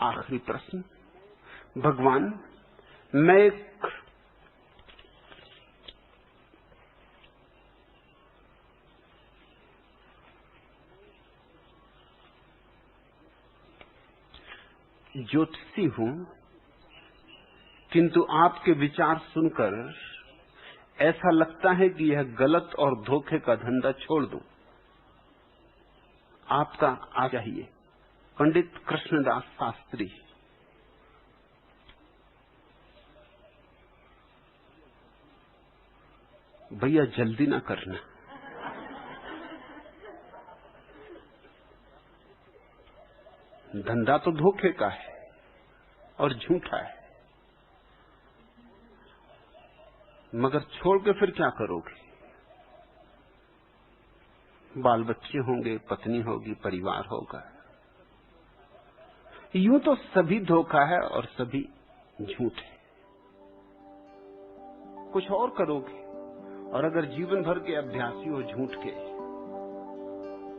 आखिरी प्रश्न। भगवान, मैं एक ज्योतिषी हूं, किंतु आपके विचार सुनकर ऐसा लगता है कि यह गलत और धोखे का धंधा छोड़ दूं। आपका आ चाहिए। पंडित कृष्णदास शास्त्री। भैया जल्दी ना करना, धंधा तो धोखे का है और झूठा है, मगर छोड़ के फिर क्या करोगे? बाल बच्चे होंगे, पत्नी होगी, परिवार होगा। यूं तो सभी धोखा है और सभी झूठ है। कुछ और करोगे, और अगर जीवन भर के अभ्यासी हो झूठ के,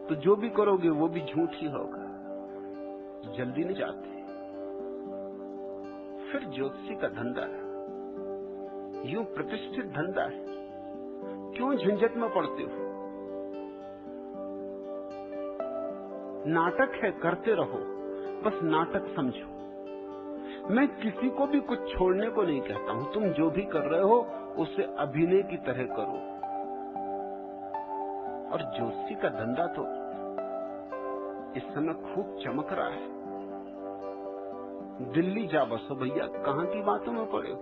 तो जो भी करोगे वो भी झूठ ही होगा। जल्दी नहीं जाते। फिर ज्योतिषी का धंधा है, यूं प्रतिष्ठित धंधा है, क्यों झंझट में पड़ते हो? नाटक है, करते रहो, बस नाटक समझो। मैं किसी को भी कुछ छोड़ने को नहीं कहता हूं। तुम जो भी कर रहे हो उसे अभिनय की तरह करो। और ज्योतिषी का धंधा तो इस समय खूब चमक रहा है। दिल्ली जा बसो भैया, कहां की बातों में पड़े हो?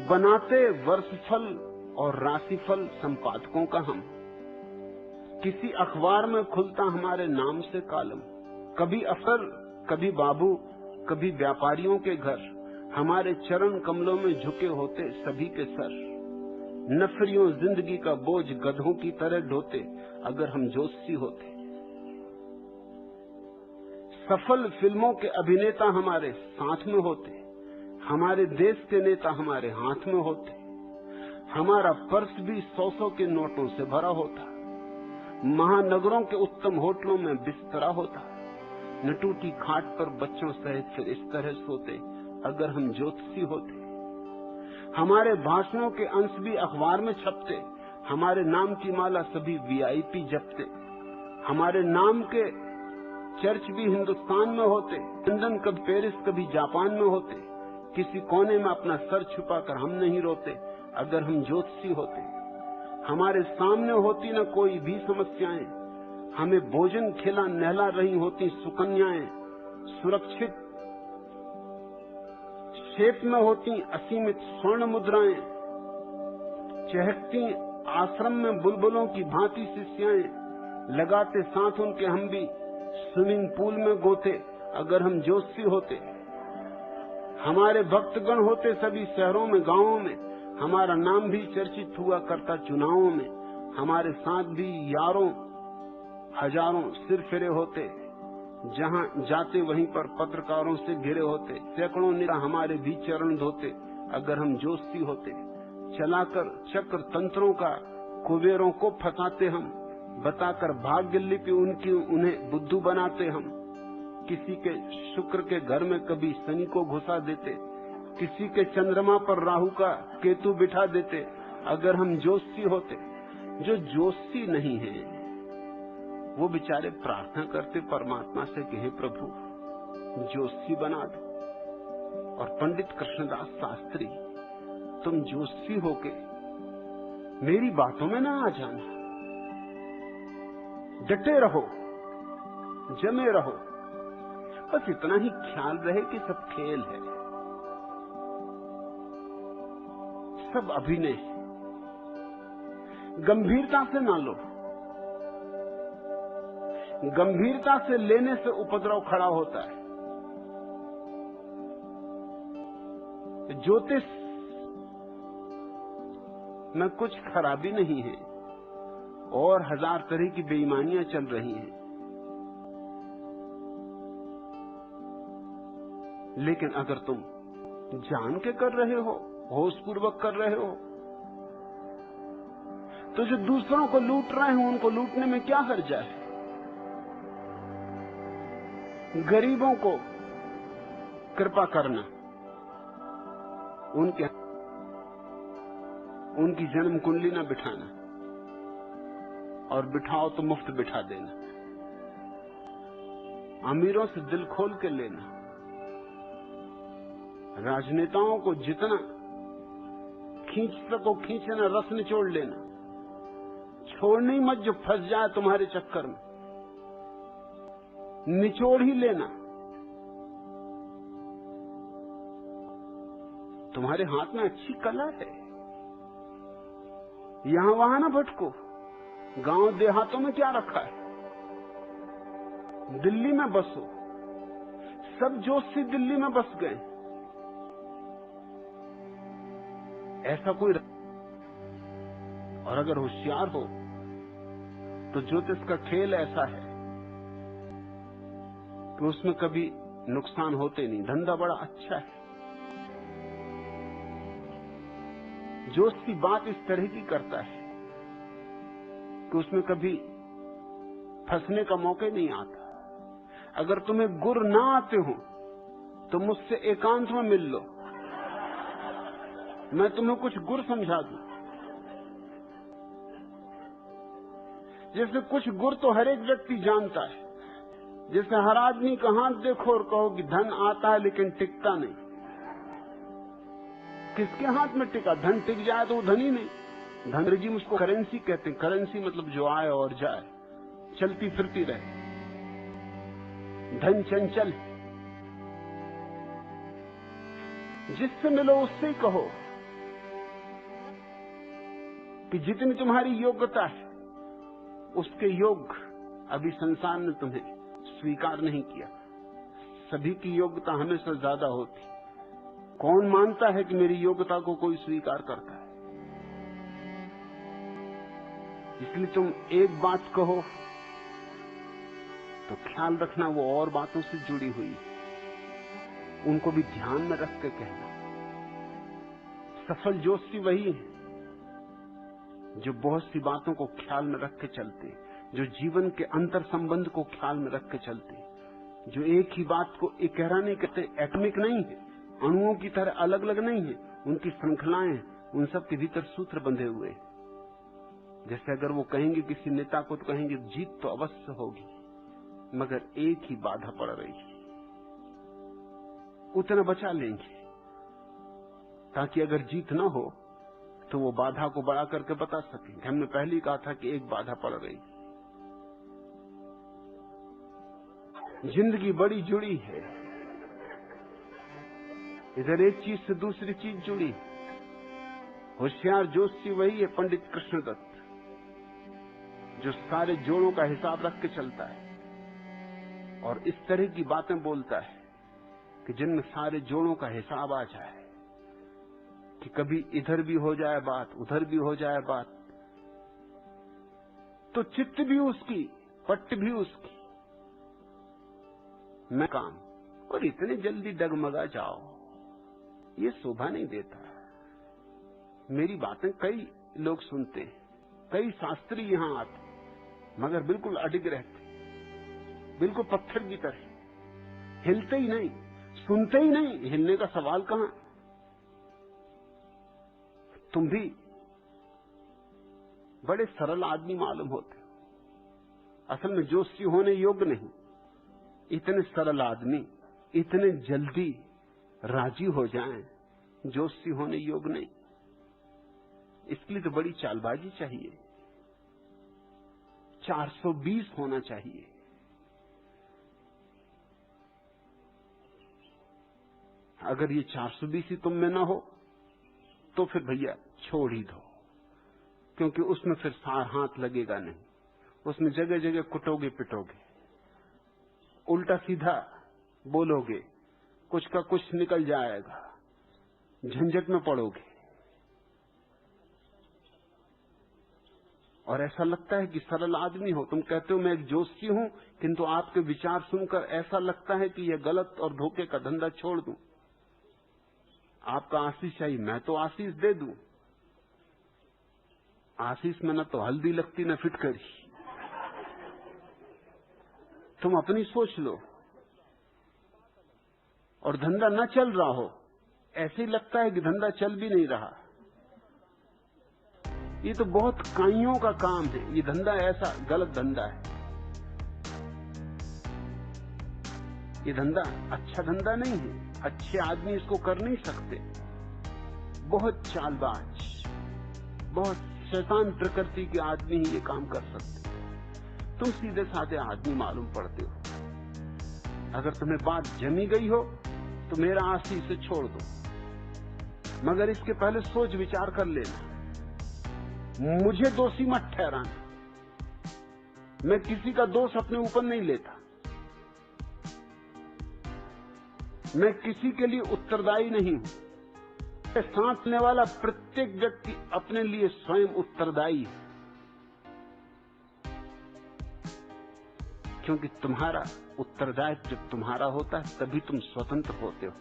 बनाते वर्षफल और राशिफल संपादकों का हम, किसी अखबार में खुलता हमारे नाम से कालम। कभी अफसर, कभी बाबू, कभी व्यापारियों के घर, हमारे चरण कमलों में झुके होते सभी के सर। नफरियों जिंदगी का बोझ गधों की तरह ढोते अगर हम ज्योतिषी होते। सफल फिल्मों के अभिनेता हमारे साथ में होते, हमारे देश के नेता हमारे हाथ में होते। हमारा पर्स भी 100-100 के नोटों से भरा होता। महानगरों के उत्तम होटलों में बिस्तरा होता। न टूटी खाट पर बच्चों सहित फिर इस तरह सोते अगर हम ज्योतिषी होते। हमारे भाषणों के अंश भी अखबार में छपते, हमारे नाम की माला सभी वीआईपी जपते। हमारे नाम के चर्च भी हिंदुस्तान में होते, लंदन कभी पेरिस कभी जापान में होते। किसी कोने में अपना सर छुपाकर हम नहीं रोते अगर हम ज्योतिषी होते। हमारे सामने होती न कोई भी समस्याएं, हमें भोजन खिला नहला रही होती सुकन्याएं। सुरक्षित शेप में होती असीमित स्वर्ण मुद्राएं। चहकती आश्रम में बुलबुलों की भांति शिष्याएं। लगाते साथ उनके हम भी स्विमिंग पूल में गोते अगर हम ज्योतिषी होते। हमारे भक्तगण होते सभी शहरों में गांवों में, हमारा नाम भी चर्चित हुआ करता चुनावों में। हमारे साथ भी यारों हजारों सिर फिरे होते, जहां जाते वहीं पर पत्रकारों से घिरे होते। सैकड़ों नेता हमारे भी चरण धोते अगर हम ज्योतिषी होते। चलाकर चक्र तंत्रों का कुबेरों को फंसाते हम, बताकर भाग्य लिपि उनकी उन्हें बुद्धू बनाते हम। किसी के शुक्र के घर में कभी शनि को घुसा देते, किसी के चंद्रमा पर राहु का केतु बिठा देते अगर हम ज्योतिषी होते। जो ज्योतिषी नहीं है वो बेचारे प्रार्थना करते परमात्मा से कि हे प्रभु ज्योतिषी बना दो। और पंडित कृष्णदास शास्त्री, तुम ज्योतिषी होके मेरी बातों में ना आ जाना। डटे रहो, जमे रहो, बस इतना ही ख्याल रहे कि सब खेल है, सब अभिनय। गंभीरता से ना लो। गंभीरता से लेने से उपद्रव खड़ा होता है। ज्योतिष में कुछ खराबी नहीं है और 1000 तरह की बेईमानियां चल रही हैं, लेकिन अगर तुम जान के कर रहे हो, होशपूर्वक कर रहे हो, तो जो दूसरों को लूट रहे हैं उनको लूटने में क्या हर्जा है? गरीबों को कृपा करना, उनकी जन्म कुंडली न बिठाना, और बिठाओ तो मुफ्त बिठा देना। अमीरों से दिल खोल के लेना। राजनेताओं को जितना खींच सको खींचना, रस निचोड़ लेना। छोड़नी मत जो फंस जाए तुम्हारे चक्कर में, निचोड़ ही लेना। तुम्हारे हाथ में अच्छी कला है, यहां वहां ना भटको। गांव देहातों में क्या रखा है? दिल्ली में बसो। सब जोशी दिल्ली में बस गए। ऐसा कोई और अगर होशियार हो तो ज्योतिष का खेल ऐसा है कि उसमें कभी नुकसान होते नहीं। धंधा बड़ा अच्छा है। ज्योतिषी बात इस तरह की करता है कि उसमें कभी फंसने का मौका नहीं आता। अगर तुम्हें गुर ना आते हो तो मुझसे एकांत में मिल लो, मैं तुम्हें कुछ गुर समझा दूं। जैसे कुछ गुर तो हर एक व्यक्ति जानता है। जैसे हर आदमी का हाथ देखो और कहो कि धन आता है लेकिन टिकता नहीं। किसके हाथ में टिका? धन टिक जाए तो वो धन ही नहीं। धन जी मुझको करेंसी कहते हैं। करेंसी मतलब जो आए और जाए, चलती फिरती रहे। धन चंचल। जिससे मिलो उससे ही कहो कि जितनी तुम्हारी योग्यता है उसके योग अभी संसार ने तुम्हें स्वीकार नहीं किया। सभी की योग्यता हमेशा ज्यादा होती। कौन मानता है कि मेरी योग्यता को कोई स्वीकार करता है? इसलिए तुम एक बात कहो तो ख्याल रखना वो और बातों से जुड़ी हुई, उनको भी ध्यान में रख के कहना। सफल जोशी वही है जो बहुत सी बातों को ख्याल में रख के चलते, जो जीवन के अंतर संबंध को ख्याल में रख के चलते, जो एक ही बात को एक गहरा नहीं कहते, एटमिक नहीं है, अणुओं की तरह अलग अलग नहीं है, उनकी श्रृंखलाएं, उन सब के भीतर सूत्र बंधे हुए। जैसे अगर वो कहेंगे किसी नेता को तो कहेंगे जीत तो अवश्य होगी, मगर एक ही बाधा पड़ रही है, उतना बचा लेंगे ताकि अगर जीत ना हो तो वो बाधा को बढ़ा करके बता सकेंगे। हमने पहले ही कहा था कि एक बाधा पड़ रही। जिंदगी बड़ी जुड़ी है, इधर एक चीज से दूसरी चीज जुड़ी। होशियार जोशी वही है पंडित कृष्णदत्त जो सारे जोड़ों का हिसाब रख के चलता है और इस तरह की बातें बोलता है कि जिनमें सारे जोड़ों का हिसाब आ जाए, कि कभी इधर भी हो जाए बात, उधर भी हो जाए बात, तो चित्त भी उसकी, पट्ट भी उसकी, मैं काम, और इतने जल्दी डगमगा जाओ, ये शोभा नहीं देता। मेरी बातें कई लोग सुनते हैं, कई शास्त्री यहां आते, मगर बिल्कुल अडिग रहते, बिल्कुल पत्थर की तरह, हिलते ही नहीं, सुनते ही नहीं। हिलने का सवाल कहां? तुम भी बड़े सरल आदमी मालूम होते हो। असल में जोशी होने योग्य नहीं। इतने सरल आदमी इतने जल्दी राजी हो जाएं, जोशी होने योग्य नहीं। इसके लिए तो बड़ी चालबाजी चाहिए। 420 होना चाहिए। अगर ये 420 ही तुम में ना हो तो फिर भैया छोड़ ही दो, क्योंकि उसमें फिर सार हाथ लगेगा नहीं। उसमें जगह जगह कुटोगे पिटोगे, उल्टा सीधा बोलोगे, कुछ का कुछ निकल जाएगा, झंझट में पड़ोगे। और ऐसा लगता है कि सरल आदमी हो। तुम कहते हो मैं एक जोशी हूं, किंतु आपके विचार सुनकर ऐसा लगता है कि यह गलत और धोखे का धंधा छोड़ दूं। आपका आशीष चाहिए, मैं तो आशीष दे दूं। आशीष में न तो हल्दी लगती न फिटकरी। तुम अपनी सोच लो। और धंधा न चल रहा हो, ऐसे ही लगता है कि धंधा चल भी नहीं रहा। ये तो बहुत काइयों का काम है। ये धंधा ऐसा गलत धंधा है। ये धंधा अच्छा धंधा नहीं है। अच्छे आदमी इसको कर नहीं सकते। बहुत चालबाज, बहुत शैतान प्रकृति के आदमी ही ये काम कर सकते। तुम सीधे साधे आदमी मालूम पड़ते हो। अगर तुम्हें बात जमी गई हो तो मेरा आसी से छोड़ दो, मगर इसके पहले सोच विचार कर लेना। मुझे दोषी मत ठहराना। मैं किसी का दोष अपने ऊपर नहीं लेता। मैं किसी के लिए उत्तरदायी नहीं हूं। सांस लेने वाला प्रत्येक व्यक्ति अपने लिए स्वयं उत्तरदायी है, क्योंकि तुम्हारा उत्तरदायित्व जब तुम्हारा होता है तभी तुम स्वतंत्र होते हो।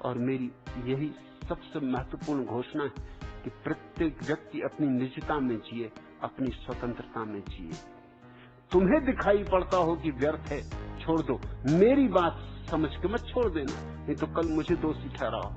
और मेरी यही सबसे महत्वपूर्ण घोषणा है कि प्रत्येक व्यक्ति अपनी निजता में जिए, अपनी स्वतंत्रता में जिए। तुम्हें दिखाई पड़ता हो कि व्यर्थ है, छोड़ दो। मेरी बात समझ के मत छोड़ देना, नहीं तो कल मुझे दोषी ठहराओ।